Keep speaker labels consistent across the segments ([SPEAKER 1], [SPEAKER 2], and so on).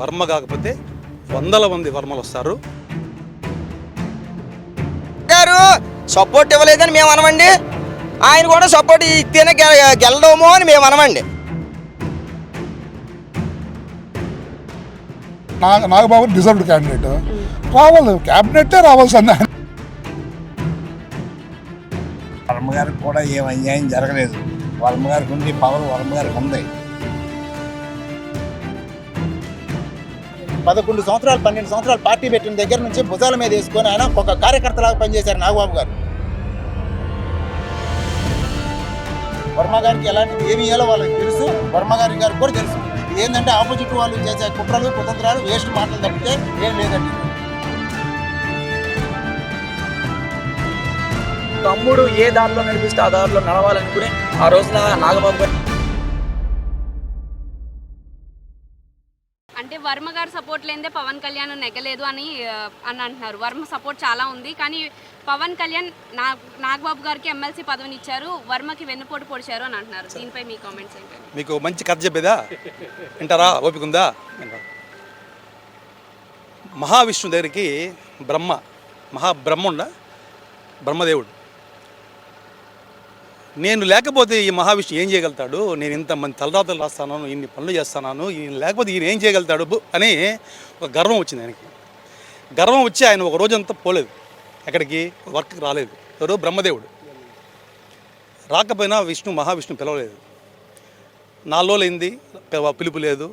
[SPEAKER 1] వర్మ కాకపోతే వందల మంది వర్మలు వస్తారు.
[SPEAKER 2] గారు సపోర్ట్ ఇవ్వలేదని మేము అనమండి, ఆయన కూడా సపోర్ట్ ఇస్తేనే గెలడము అని మేము అనమండి.
[SPEAKER 3] నాగబాబు డిజర్వ్డ్ క్యాండిడేట్ రావాలి, క్యాబినెట్టే రావాల్సిందే.
[SPEAKER 4] వర్మగారికి కూడా ఏం అన్యాయం జరగలేదు. వర్మగారికి ఉంది పవర్, వర్మగారికి ఉంది.
[SPEAKER 5] 11 సంవత్సరాలు 12 సంవత్సరాలు పార్టీ పెట్టిన దగ్గర నుంచి భుజాల మీద వేసుకొని ఆయన ఒక కార్యకర్తలాగా పనిచేశారు నాగబాబు గారు. వర్మ గారికి ఎలాంటిది ఏమి ఇయ్యాలో వాళ్ళకి తెలుసు, వర్మ గారికి కూడా తెలుసు. ఏంటంటే ఆపోజిట్ వాళ్ళు చేసే కుట్రలు కుతంత్రాలు వేస్ట్ మాటలు తప్పితే ఏం లేదండి.
[SPEAKER 6] తమ్ముడు ఏ దారిలో నడిపిస్తే ఆ దారిలో నడవాలనుకుని ఆ రోజున నాగబాబు గారు
[SPEAKER 7] అంటే వర్మ గారు సపోర్ట్ లేదే పవన్ కళ్యాణ్ నెగ్గలేదు అని అంటున్నారు. వర్మ సపోర్ట్ చాలా ఉంది, కానీ పవన్ కళ్యాణ్ నాగబాబు గారికి ఎమ్మెల్సీ పదవిని ఇచ్చారు, వర్మకి వెన్నుపోటు పొడిచారు అని అంటున్నారు. దీనిపై మీ కామెంట్స్ ఏంటి?
[SPEAKER 1] మీకు మంచి కథ చెప్పేదా వింటారా? ఓపిక ఉందా? మహావిష్ణు దగ్గరికి మహాబ్రహ్మ బ్రహ్మదేవుడు, నేను లేకపోతే ఈ మహావిష్ణు ఏం చేయగలుగుతాడు, నేను ఇంతమంది తలరాతలు రాస్తాను, ఇన్ని పనులు చేస్తాను, ఈయన లేకపోతే ఈయన ఏం చేయగలుగుతాడు అని ఒక గర్వం వచ్చింది ఆయనకి. గర్వం వచ్చి ఆయన ఒక రోజంతా పోలేదు, ఎక్కడికి వర్క్కి రాలేదు. ఎవరు? బ్రహ్మదేవుడు. రాకపోయినా మహావిష్ణు పిలవలేదు. 4 రోజులైంది, పిలుపు లేదు.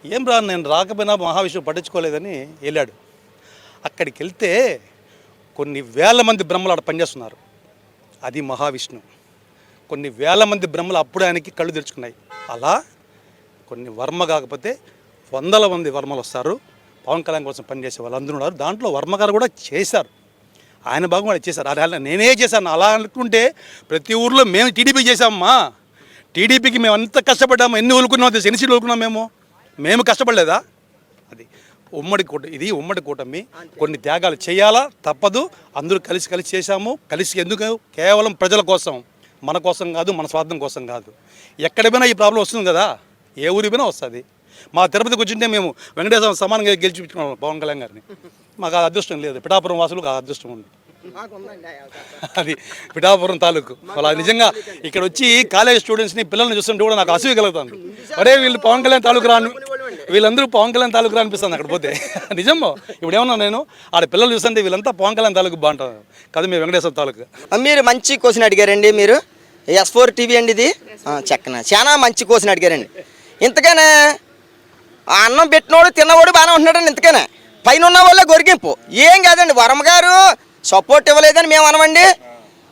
[SPEAKER 1] ఏం రా, నేను రాకపోయినా మహావిష్ణు పట్టించుకోలేదని వెళ్ళాడు. అక్కడికి వెళ్తే కొన్ని వేల మంది బ్రహ్మలు ఆడ పనిచేస్తున్నారు. అది మహావిష్ణు. కొన్ని వేల మంది బ్రహ్మలు అప్పుడు ఆయనకి కళ్ళు తెరుచుకున్నాయి. అలా కొన్ని వర్మ కాకపోతే వందల మంది వర్మలు వస్తారు. పవన్ కళ్యాణ్ కోసం పనిచేసే వాళ్ళందరూ ఉన్నారు. దాంట్లో వర్మ గారు కూడా చేశారు, ఆయన భాగం కూడా చేశారు. అలా నేనే చేశాను అలా అనుకుంటే ప్రతి ఊర్లో మేము టీడీపీ చేసామమ్మా. టీడీపీకి మేము అంత కష్టపడ్డాము, ఎన్ని ఊరుకున్నాం, ఎన్ని సీట్లు ఊరుకున్నాం మేము కష్టపడలేదా? అది ఇది ఉమ్మడి కూటమి. కొన్ని త్యాగాలు చేయాలా, తప్పదు. అందరూ కలిసి చేశాము. కలిసి ఎందుకు? కేవలం ప్రజల కోసం, మన కోసం కాదు, మన స్వార్థం కోసం కాదు. ఎక్కడిపోయినా ఈ ప్రాబ్లం వస్తుంది కదా, ఏ ఊరిపోయినా వస్తుంది. మా తిరుపతికి వచ్చింటే మేము వెంకటేశ్వర సమానంగా గెలిచిపెట్టుకున్నాం పవన్ కళ్యాణ్ గారిని. మాకు ఆ అదృష్టం లేదు. పిఠాపురం వాసులకు ఆ అదృష్టం ఉంది. అది పిఠాపురం తాలూకు. అలా నిజంగా ఇక్కడ వచ్చి కాలేజ్ స్టూడెంట్స్ని పిల్లల్ని చూస్తుంటే కూడా నాకు అసూయ కలుగుతుంది. అరే వీళ్ళు పవన్ కళ్యాణ్ తాలూకు రాను, వీళ్ళందరూ పవన్ కళ్యాణ్ తాలూకు రా అనిపిస్తుంది అక్కడ పోతే. నిజమో ఇప్పుడు ఏమన్నా నేను ఆడ పిల్లలు చూస్తుంటే వీళ్ళంతా పవన్ కళ్యాణ్ తాలూకు బాగుంటుంది కదా, మీ వెంకటేశ్వర తాలూకు.
[SPEAKER 2] మీరు మంచి క్వశ్చన్ అడిగారండి. మీరు S4 టీవీ అండి ఇది, చక్కన చాలా మంచి క్వశ్చన్ అడిగారండి. ఇంతకనే అన్నం పెట్టినోడు తిన్నవాడు బాగానే ఉంటున్నాడండి. ఇంతకనే పైన ఉన్న వాళ్ళే గొరిగింపు ఏం కాదండి. వర్మ గారు సపోర్ట్ ఇవ్వలేదని మేము అనమండి,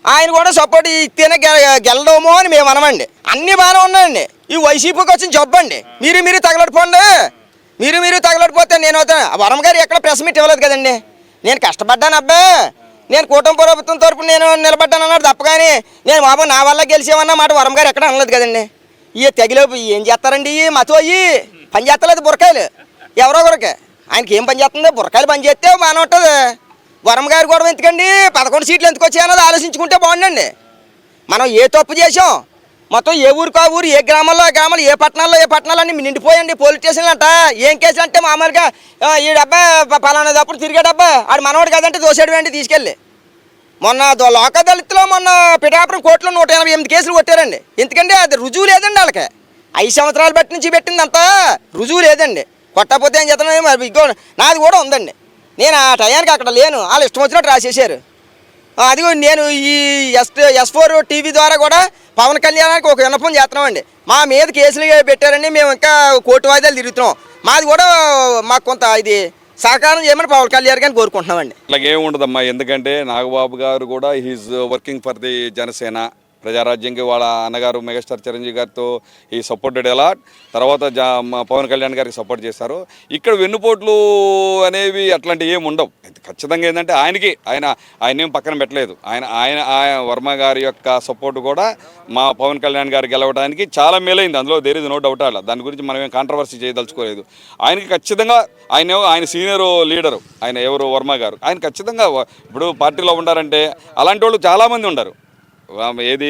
[SPEAKER 2] ఆయన కూడా సపోర్ట్ ఇస్తేనే గెలడము అని మేము అనమండి. అన్నీ బాగానే ఉన్నాయండి. ఈ వైసీపీకి వచ్చిన జబ్బు అండి. మీరు తగలడిపోండి, మీరు తగలడిపోతే నేను అవుతాను. వర్మ గారు ఎక్కడ ప్రెస్ మీట్ ఇవ్వలేదు కదండి. నేను కష్టపడ్డాను అబ్బా, నేను కూటమి ప్రభుత్వం తరపున నేను నిలబడ్డాను అన్నాడు తప్ప, కానీ నేను బాబు నా వల్ల గెలిచేవన్న మాట వర్మ గారు ఎక్కడ అనలేదు కదండి. తెగిలేపు ఏం చేస్తారండి, మతో పని చేస్తలేదు బుర్రకాయలు ఎవరో ఒకరికి. ఆయనకి ఏం పని చేస్తుంది? బుర్రకాయలు పని చేస్తే బాగానే ఉంటుంది. వర్మ గారు కూడా ఎందుకండి 11 సీట్లు ఎందుకు వచ్చాయన్నది ఆలోచించుకుంటే బాగుండండి. మనం ఏ తప్పు చేసాం, మొత్తం ఏ ఊరికి ఆ ఊరు, ఏ గ్రామాల్లో ఆ గ్రామాలు, ఏ పట్టణాలు అన్నీ నిండిపోయండి. పోలీస్ స్టేషన్లు అంట ఏం కేసులు అంటే మామూలుగా ఈ డబ్బా పలానాదప్పుడు తిరిగే డబ్బా ఆడు మనవాడు కదంటే దోసేడు వెండి తీసుకెళ్ళి. మొన్న లోక దళితులో మొన్న పిఠాపురం కోర్టులో 188 కేసులు కొట్టారండి. ఎందుకంటే అది రుజువు లేదండి వాళ్ళకి. 5 సంవత్సరాలు బట్టి నుంచి పెట్టింది అంతా రుజువు లేదండి. కొట్టకపోతే ఏం చేస్తున్నాయి మరి. ఇంకో నాది కూడా ఉందండి, నేను ఆ టయానికి అక్కడ లేను, వాళ్ళు ఇష్టం వచ్చినట్టు రాసేసారు. అది నేను ఈ S4 టీవీ ద్వారా కూడా పవన్ కళ్యాణానికి ఒక విన్నపం చేస్తున్నామండి. మా మీద కేసులు పెట్టారండి, మేము ఇంకా కోర్టు వాయిదాలు తిరుగుతున్నాం. మాది కూడా మాకు కొంత ఇది సహకారం చేయమని పవన్ కళ్యాణ్ గారిని కోరుకుంటున్నామండి.
[SPEAKER 8] ఇట్లాగే ఏముండదమ్మా, ఎందుకంటే నాగబాబు గారు కూడా he's working for the Janasena ప్రజారాజ్యంకి వాళ్ళ అన్నగారు మెగాస్టార్ చిరంజీవి గారితో ఈ సపోర్టెడ్ ఎలా తర్వాత పవన్ కళ్యాణ్ గారికి సపోర్ట్ చేశారు. ఇక్కడ వెన్నుపోట్లు అనేవి అట్లాంటివి ఏమి ఉండవు. ఖచ్చితంగా ఏంటంటే ఆయన ఏం పక్కన పెట్టలేదు. ఆయన వర్మ గారి యొక్క సపోర్ట్ కూడా మా పవన్ కళ్యాణ్ గారు గెలవడానికి చాలా మేలైంది. అందులో దేర్ ఇస్ నో డౌట్. అలా దాని గురించి మనం ఏం కాంట్రవర్సీ చేయదలుచుకోలేదు. ఆయనకి ఖచ్చితంగా ఆయన సీనియర్ లీడరు, ఆయన ఎవరు వర్మ గారు, ఆయన ఖచ్చితంగా ఇప్పుడు పార్టీలో ఉండారంటే అలాంటి వాళ్ళు చాలామంది ఉండరు. ఏది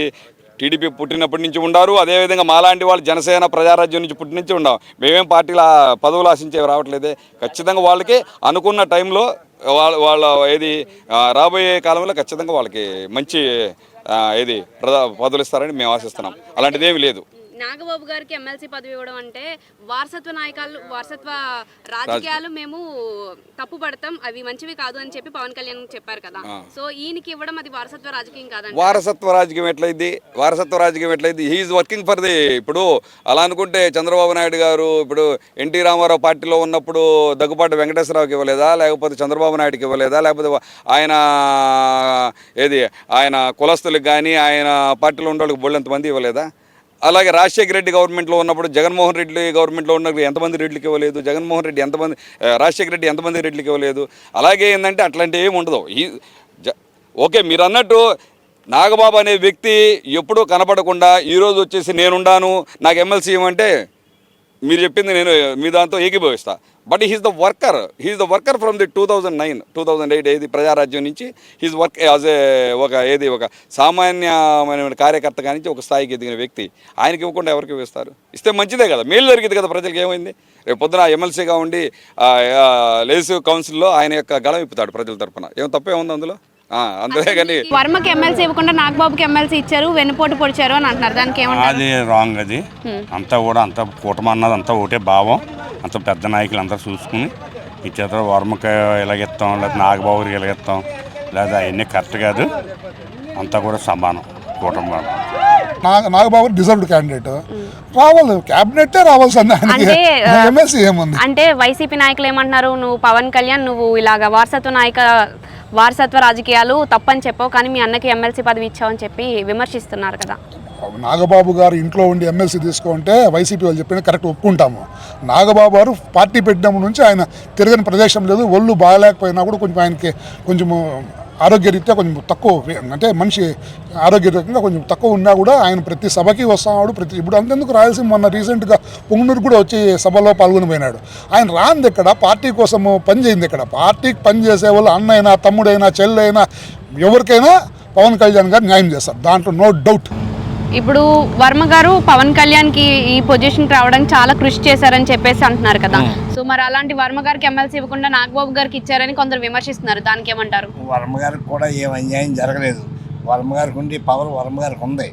[SPEAKER 8] టీడీపీ పుట్టినప్పటి నుంచి ఉండారు. అదేవిధంగా మాలాంటి వాళ్ళు జనసేన ప్రజారాజ్యం నుంచి పుట్టి నుంచి ఉండాం. మేమేం పార్టీల పదవులు ఆశించే రావట్లేదే. ఖచ్చితంగా వాళ్ళకి అనుకున్న టైంలో వాళ్ళ ఏది రాబోయే కాలంలో ఖచ్చితంగా వాళ్ళకి మంచి పదవులు ఇస్తారని మేము ఆశిస్తున్నాం. అలాంటిది ఏమీ లేదు.
[SPEAKER 7] నాగబాబు గారికి ఎమ్మెల్సీ పదవి ఇవ్వడం అంటే వారసత్వ రాజకీయాలు మేము తప్పు పడతాం, అవి మంచివి కాదు అని చెప్పి పవన్ కళ్యాణ్ చెప్పారు కదా. సో ఈయనకి ఇవ్వడం అది వారసత్వ రాజకీయం కాదండి.
[SPEAKER 8] వారసత్వ రాజకీయం ఎట్లయింది? He is working for the. ఇప్పుడు అలా అనుకుంటే చంద్రబాబు నాయుడు గారు ఇప్పుడు ఎన్టీ రామారావు పార్టీలో ఉన్నప్పుడు దగ్గుపాటి వెంకటేశ్వరరావుకి ఇవ్వలేదా, లేకపోతే చంద్రబాబు నాయుడుకి ఇవ్వలేదా, లేకపోతే ఆయన కులస్తులకు కానీ ఆయన పార్టీలో ఉన్న వాళ్ళకి బోళ్ళెంతమంది ఇవ్వలేదా? అలాగే రాజశేఖర రెడ్డి గవర్నమెంట్లో ఉన్నప్పుడు జగన్మోహన్ రెడ్డి గవర్నమెంట్లో ఉన్నప్పుడు ఎంతమంది రెడ్లకి ఇవ్వలేదు? రాజశేఖర రెడ్డి ఎంతమంది రెడ్లకి ఇవ్వలేదు? అలాగే ఏంటంటే అట్లాంటివి ఏమి ఉండదు. ఓకే, మీరు అన్నట్టు నాగబాబు అనే వ్యక్తి ఎప్పుడూ కనపడకుండా ఈరోజు వచ్చేసి నేనుండాను నాకు ఎమ్మెల్సీ ఇవ్వమంటే మీరు చెప్పింది నేను మీ దాంతో ఏకీభవిస్తా. But he's the worker from the 2008 ఏది ప్రజారాజ్యం నుంచి హీస్ వర్క్ యాజ్ ఒక సామాన్యమైన కార్యకర్తగా నుంచి ఒక స్థాయికి ఎదిగిన వ్యక్తి. ఆయనకి ఇవ్వకుండా ఎవరికి ఇస్తారు? ఇస్తే మంచిదే కదా, మేలు జరిగింది కదా ప్రజలకు. ఏమైంది? రేపు పొద్దున ఎమ్మెల్సీగా ఉండి లెజిస్లేటివ్ కౌన్సిల్లో ఆయన యొక్క గళం ఇప్పుతాడు ప్రజల తరఫున. ఏం తప్పేముంది అందులో? అంతే కానీ
[SPEAKER 7] వర్మకి ఎమ్మెల్సీ ఇవ్వకుండా నాగబాబుకి ఎమ్మెల్సీ ఇచ్చారు, వెన్నుపోటు పొడిచారు అని అంటున్నారు. దానికి ఏమంటారు?
[SPEAKER 9] అది రాంగ్. అది అంతా కూడా అంత కూటమి అన్నది అంతా ఒకటే భావం. అంత పెద్ద నాయకులు అందరూ చూసుకుని ఇచ్చేస్తారు. వర్మకి ఇలాగిస్తాం, లేదా నాగబాబుకి ఇలాగిస్తాం, లేదా అవన్నీ కరెక్ట్ కాదు. అంతా కూడా సమానం కూటమి.
[SPEAKER 3] నాగబాబు డిజర్వ్డ్ క్యాండిడేట్ రావాలి, క్యాబినెట్టే రావాల్సింది. ఎమ్మెల్సీ ఏముంది
[SPEAKER 7] అంటే వైసీపీ నాయకులు ఏమంటున్నారు, నువ్వు పవన్ కళ్యాణ్ నువ్వు ఇలాగా వారసత్వ రాజకీయాలు తప్పని చెప్పావు, కానీ మీ అన్నకి ఎమ్మెల్సీ పదవి ఇచ్చావని చెప్పి విమర్శిస్తున్నారు కదా.
[SPEAKER 3] నాగబాబు గారు ఇంట్లో ఉండి ఎమ్మెల్సీ తీసుకుంటే వైసీపీ వాళ్ళు చెప్పిన కరెక్ట్ ఒప్పుకుంటాము. నాగబాబు గారు పార్టీ పెట్టినప్పటి నుంచి ఆయన తిరగని ప్రదేశం లేదు. ఒళ్ళు బాగాలేకపోయినా కూడా కొంచెం ఆయనకి కొంచెము ఆరోగ్యరీత్యా కొంచెం తక్కువ, అంటే మనిషి ఆరోగ్యరీత్యంగా కొంచెం తక్కువ ఉన్నా కూడా ఆయన ప్రతి సభకి వస్తున్నాడు. ఇప్పుడు అంతెందుకు రాయలసీమ మొన్న రీసెంట్గా పొంగనూరు కూడా వచ్చి సభలో పాల్గొని పోయినాడు. ఆయన రాంది ఎక్కడ, పార్టీ కోసం పని చేయింది ఎక్కడ? పార్టీకి పని చేసే వాళ్ళు అన్నైనా తమ్ముడైనా చెల్లైనా ఎవరికైనా పవన్ కళ్యాణ్ గారు న్యాయం చేస్తారు, దాంట్లో నో డౌట్.
[SPEAKER 7] ఇప్పుడు వర్మ గారు పవన్ కళ్యాణ్కి ఈ పొజిషన్కి రావడానికి చాలా కృషి చేశారని చెప్పేసి అంటున్నారు కదా. సో మరి అలాంటి వర్మ గారికి ఎమ్మెల్సీ ఇవ్వకుండా నాగబాబు గారికి ఇచ్చారని కొందరు విమర్శిస్తున్నారు. దానికి ఏమంటారు?
[SPEAKER 4] వర్మ గారికి కూడా ఏం అన్యాయం జరగలేదు. వర్మ గారికి ఉండి పవర్ వర్మ గారికి ఉంది.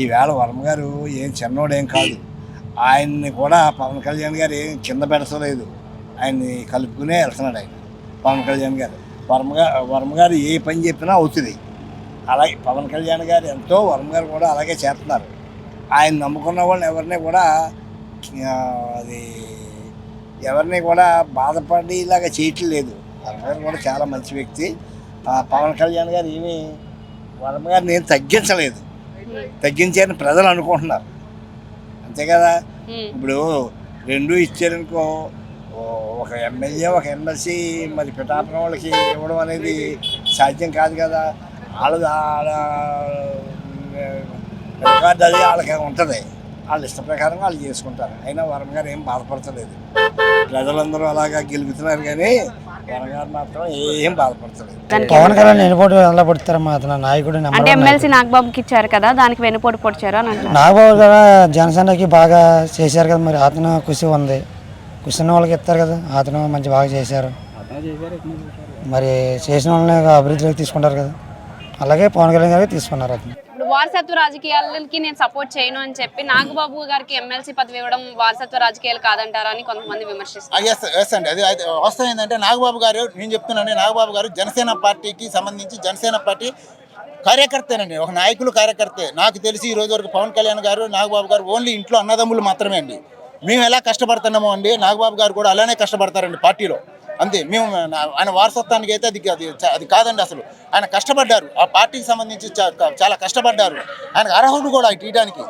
[SPEAKER 4] ఈవేళ వర్మ గారు ఏం చిన్నోడేం కాదు. ఆయన్ని కూడా పవన్ కళ్యాణ్ గారు ఏం కింద పెడతలేదు, ఆయన్ని కలుపుకునే వెళ్తున్నాడు ఆయన పవన్ కళ్యాణ్ గారు. వర్మ గారు ఏ పని చెప్పినా అవుతుంది. అలాగే పవన్ కళ్యాణ్ గారు ఎంతో వర్మ గారు కూడా అలాగే చేస్తున్నారు. ఆయన నమ్ముకున్న వాళ్ళని ఎవరిని కూడా బాధపడేలాగా చేయట్లేదు. వర్మ గారు కూడా చాలా మంచి వ్యక్తి. పవన్ కళ్యాణ్ గారు ఏమీ వర్మ గారిని ఏం తగ్గించారని ప్రజలు అనుకుంటున్నారు, అంతే కదా. ఇప్పుడు రెండు ఇచ్చారనుకో, ఒక ఎమ్మెల్యే ఒక ఎమ్మెల్సీ మరి పిఠాపురం వాళ్ళకి ఇవ్వడం అనేది సాధ్యం కాదు కదా. రికార్డు అది వాళ్ళకి ఉంటుంది, వాళ్ళ ఇష్ట ప్రకారం వాళ్ళు చేసుకుంటారు. అయినా వర్మ గారు ఏం బాధపడతలేదు. ప్రజలందరూ అలాగా గెలుపుతున్నారు కానీ వర్మ గారు మాత్రం ఏం బాధపడతలేదు.
[SPEAKER 10] పవన్ కళ్యాణ్ వెనుపోటు ఎలా పడుతారమ్మా? అతను నాయకుడు
[SPEAKER 7] అంటే ఎమ్మెల్సీ నాగబాబుకి ఇచ్చారు కదా, దానికి వెనుపోటు పొడిచారు అని అంటారు.
[SPEAKER 10] నాగబాబు గారు జనసేనకి బాగా చేశారు కదా, మరి అతను కృషి ఉంది. కృషి ఉన్న వాళ్ళకి ఇస్తారు కదా, అతను మంచి బాగా చేశారు. మరి చేసిన వాళ్ళని అభివృద్ధిలోకి తీసుకుంటారు కదా, అలాగే పవన్ కళ్యాణ్ గారికి తీసుకున్నారు. అతను
[SPEAKER 7] ఇప్పుడు వారసత్వ రాజకీయాలకి నేను సపోర్ట్ చేయను అని చెప్పి నాగబాబు గారికి ఎమ్మెల్సీ పదవి ఇవ్వడం వారసత్వ రాజకీయాలు కాదంటారా అని కొంతమంది విమర్శిస్తారు.
[SPEAKER 5] ఎస్ అండి, అది వాస్తవం ఏంటంటే నాగబాబు గారు, నేను చెప్తున్నాను, నాగబాబు గారు జనసేన పార్టీకి సంబంధించి జనసేన పార్టీ కార్యకర్తేనండి, ఒక నాయకులు కార్యకర్తే. నాకు తెలిసి ఈ రోజు వరకు పవన్ కళ్యాణ్ గారు నాగబాబు గారు ఓన్లీ ఇంట్లో అన్నదమ్ములు మాత్రమే అండి. మేము ఎలా కష్టపడుతున్నామో అండి నాగబాబు గారు కూడా అలానే కష్టపడతారండి పార్టీలో, అంతే. మేము ఆయన వారసత్వానికి అయితే అది కాదండి. అసలు ఆయన కష్టపడ్డారు, ఆ పార్టీకి సంబంధించి చాలా కష్టపడ్డారు. ఆయనకు అర్హుడు కూడా ఇవ్వడానికి.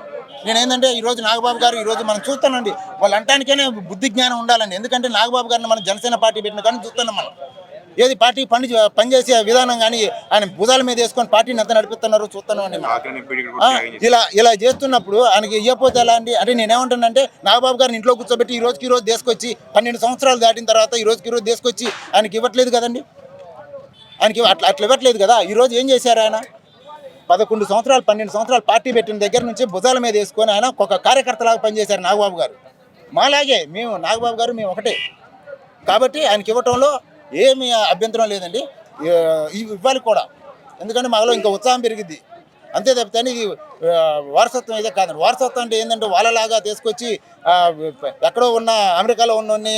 [SPEAKER 5] నేనేంటంటే ఈరోజు నాగబాబు గారు ఈరోజు మనం చూస్తానండి, వాళ్ళు అంటానికైనా బుద్ధి జ్ఞానం ఉండాలండి. ఎందుకంటే నాగబాబు గారిని మనం జనసేన పార్టీ పెట్టిన కానీ చూస్తున్నాం. మనం ఏది పార్టీ పనిచేసే విధానం కానీ ఆయన భుజాల మీద వేసుకొని పార్టీని ఎంత నడిపిస్తున్నారో చూస్తున్నాం అండి. ఇలా చేస్తున్నప్పుడు ఆయనకి ఇవ్వకపోతే ఎలా అండి? అంటే నేనేమంటానంటే నాగబాబు గారిని ఇంట్లో కూర్చోబెట్టి ఈ రోజు తీసుకొచ్చి 12 సంవత్సరాలు దాటిన తర్వాత ఈ రోజు తీసుకొచ్చి ఆయనకి ఇవ్వట్లేదు కదండి. ఆయనకి అట్లా ఇవ్వట్లేదు కదా. ఈరోజు ఏం చేశారు ఆయన? 11 సంవత్సరాలు 12 సంవత్సరాలు పార్టీ పెట్టిన దగ్గర నుంచి భుజాల మీద వేసుకొని ఆయన ఒక కార్యకర్తలాగా పనిచేశారు నాగబాబు గారు. మాలాగే మేము నాగబాబు గారు మేము ఒకటే కాబట్టి ఆయనకి ఇవ్వటంలో ఏమీ అభ్యంతరం లేదండి. ఇవ్వాలి కూడా, ఎందుకంటే మాలో ఇంకా ఉత్సాహం పెరిగిద్ది అంతే తప్పితే ఇది వారసత్వం ఇదే కాదండి. వారసత్వం అంటే ఏంటంటే వాళ్ళలాగా తీసుకొచ్చి ఎక్కడో ఉన్న అమెరికాలో ఉన్నోన్ని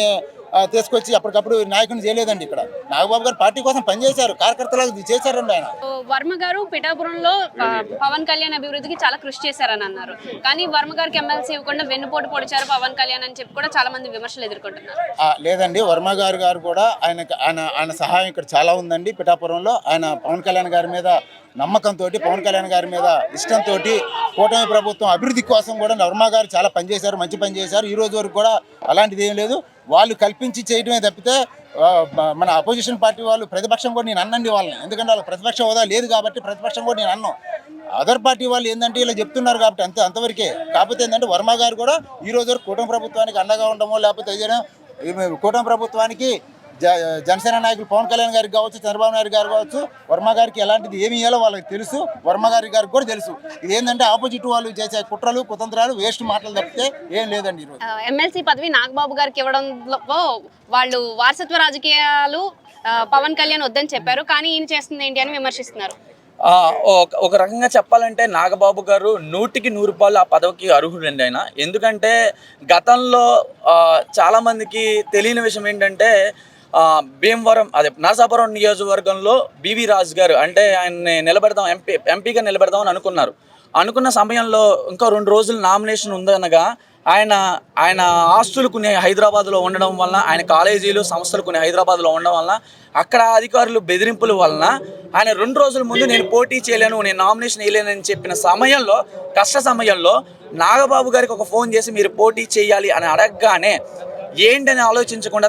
[SPEAKER 5] తీసుకొచ్చి అప్పటికప్పుడు నాయకుని చేయలేదండి. ఇక్కడ నాగబాబు గారు పార్టీ కోసం పనిచేశారు, కార్యకర్తలాగా చేశారండి ఆయన.
[SPEAKER 7] వర్మ గారు పిఠాపురంలో పవన్ కళ్యాణ్ అభివృద్ధికి చాలా కృషి చేశారని అన్నారు. కానీ వర్మ గారికి ఎమ్మెల్సీ ఇవ్వకుండా వెన్నుపోటు పొడిచారు పవన్ కళ్యాణ్ అని చెప్పి కూడా చాలా మంది విమర్శలు ఎదుర్కొంటున్నారు.
[SPEAKER 5] లేదండి, వర్మ గారు కూడా ఆయన సహాయం ఇక్కడ చాలా ఉందండి. పిఠాపురంలో ఆయన పవన్ కళ్యాణ్ గారి మీద నమ్మకంతో, పవన్ కళ్యాణ్ గారి మీద ఇష్టంతో కూటమి ప్రభుత్వం అభివృద్ధి కోసం కూడా వర్మ గారు చాలా పనిచేశారు, మంచి పని చేశారు. ఈ రోజు వరకు కూడా అలాంటిది ఏం లేదు. వాళ్ళు కల్పించి చేయడమే తప్పితే మన అపోజిషన్ పార్టీ వాళ్ళు ప్రతిపక్షం కూడా నేను అన్నండి వాళ్ళని, ఎందుకంటే వాళ్ళకి ప్రతిపక్ష హోదా లేదు కాబట్టి ప్రతిపక్షం కూడా నేను అన్నాను. అదర్ పార్టీ వాళ్ళు ఏంటంటే ఇలా చెప్తున్నారు కాబట్టి అంతవరకే. కాకపోతే ఏంటంటే వర్మ గారు కూడా ఈ రోజు వరకు కూటమి ప్రభుత్వానికి అండగా ఉండమో లేకపోతే ఏదైనా కూటమి ప్రభుత్వానికి జనసేన నాయకులు పవన్ కళ్యాణ్ గారికి కావచ్చు, చంద్రబాబు నాయుడు గారు కావచ్చు, వర్మ గారికి ఎలాంటిది ఏమి ఇవ్వాలో వాళ్ళకి తెలుసు, వర్మ గారికి కూడా తెలుసు. ఇది ఏంటంటే ఆపోజిట్ వాళ్ళు చేసే కుట్రలు కుతంత్రాలు వేస్ట్ మాటలు తప్పితే ఏం లేదండి. ఈరోజు
[SPEAKER 7] ఎమ్మెల్సీ పదవి నాగబాబు గారికి ఇవ్వడంలో వాళ్ళు వారసత్వ రాజకీయాలు పవన్ కళ్యాణ్ వద్దని చెప్పారు, కానీ ఈయన చేస్తుంది ఏంటి అని విమర్శిస్తున్నారు.
[SPEAKER 6] ఒక రకంగా చెప్పాలంటే నాగబాబు గారు 100కి 100 ఆ పదవికి అర్హుడండి ఆయన. ఎందుకంటే గతంలో చాలామందికి తెలియని విషయం ఏంటంటే భీమవరం నరసాపురం నియోజకవర్గంలో బివి రాజు గారు అంటే ఆయన్ని నిలబెడదాం ఎంపీగా నిలబెడదామని అనుకున్న సమయంలో ఇంకా 2 రోజులు నామినేషన్ ఉందనగా ఆయన ఆస్తులు కొన్ని హైదరాబాద్లో ఉండడం వలన, ఆయన కాలేజీలు సంస్థలు కొన్ని హైదరాబాద్లో ఉండడం వలన అక్కడ అధికారులు బెదిరింపుల వలన ఆయన 2 రోజుల ముందు నేను పోటీ చేయలేను, నేను నామినేషన్ వేయలేనని చెప్పిన సమయంలో, కష్ట సమయంలో నాగబాబు గారికి ఒక ఫోన్ చేసి మీరు పోటీ చేయాలి అని అడగగానే ఏంటని ఆలోచించకుండా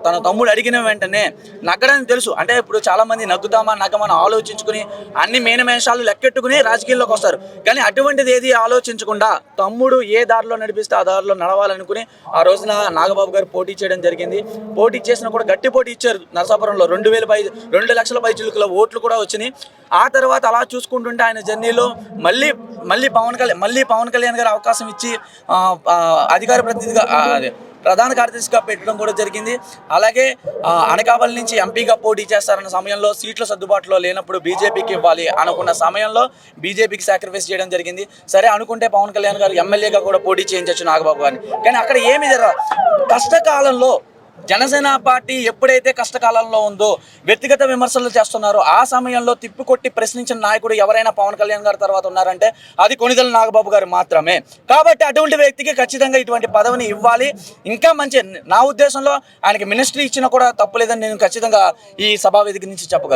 [SPEAKER 6] తన తమ్ముడు అడిగిన వెంటనే నగ్గడని తెలుసు. అంటే ఇప్పుడు చాలామంది నగ్గమని ఆలోచించుకుని అన్ని మేనమేషాలు లెక్కెట్టుకుని రాజకీయాల్లోకి వస్తారు. కానీ అటువంటిది ఏది ఆలోచించకుండా తమ్ముడు ఏ దారిలో నడిపిస్తే ఆ దారిలో నడవాలనుకుని ఆ రోజున నాగబాబు గారు పోటీ చేయడం జరిగింది. పోటీ చేసినా కూడా గట్టి పోటీ ఇచ్చారు. నరసాపురంలో 2 లక్షల పైచిలుకల ఓట్లు కూడా వచ్చినాయి. ఆ తర్వాత అలా చూసుకుంటుంటే ఆయన జర్నీలో మళ్ళీ పవన్ కళ్యాణ్ గారు అవకాశం ఇచ్చి అధికార ప్రతినిధిగా ప్రధాన కార్యదర్శిగా పెట్టడం కూడా జరిగింది. అలాగే అనకాపల్లి నుంచి ఎంపీగా పోటీ చేస్తారన్న సమయంలో సీట్ల సర్దుబాటులో లేనప్పుడు బీజేపీకి ఇవ్వాలి అనుకున్న సమయంలో బీజేపీకి సాక్రిఫైస్ చేయడం జరిగింది. సరే అనుకుంటే పవన్ కళ్యాణ్ గారు ఎమ్మెల్యేగా కూడా పోటీ చేయించవచ్చు నాగబాబు గారిని. కానీ అక్కడ ఏమి కష్టకాలంలో జనసేన పార్టీ ఎప్పుడైతే కష్టకాలంలో ఉందో వ్యక్తిగత విమర్శలు చేస్తున్నారో ఆ సమయంలో తిప్పికొట్టి ప్రశ్నించిన నాయకుడు ఎవరైనా పవన్ కళ్యాణ్ గారి తర్వాత ఉన్నారంటే అది కొణిదెల నాగబాబు గారు మాత్రమే. కాబట్టి అటువంటి వ్యక్తికి ఖచ్చితంగా ఇటువంటి పదవిని ఇవ్వాలి. ఇంకా మంచి, నా ఉద్దేశంలో ఆయనకి మినిస్ట్రీ ఇచ్చినా కూడా తప్పులేదని నేను ఖచ్చితంగా ఈ సభా వేదిక నుంచి చెప్పగలను.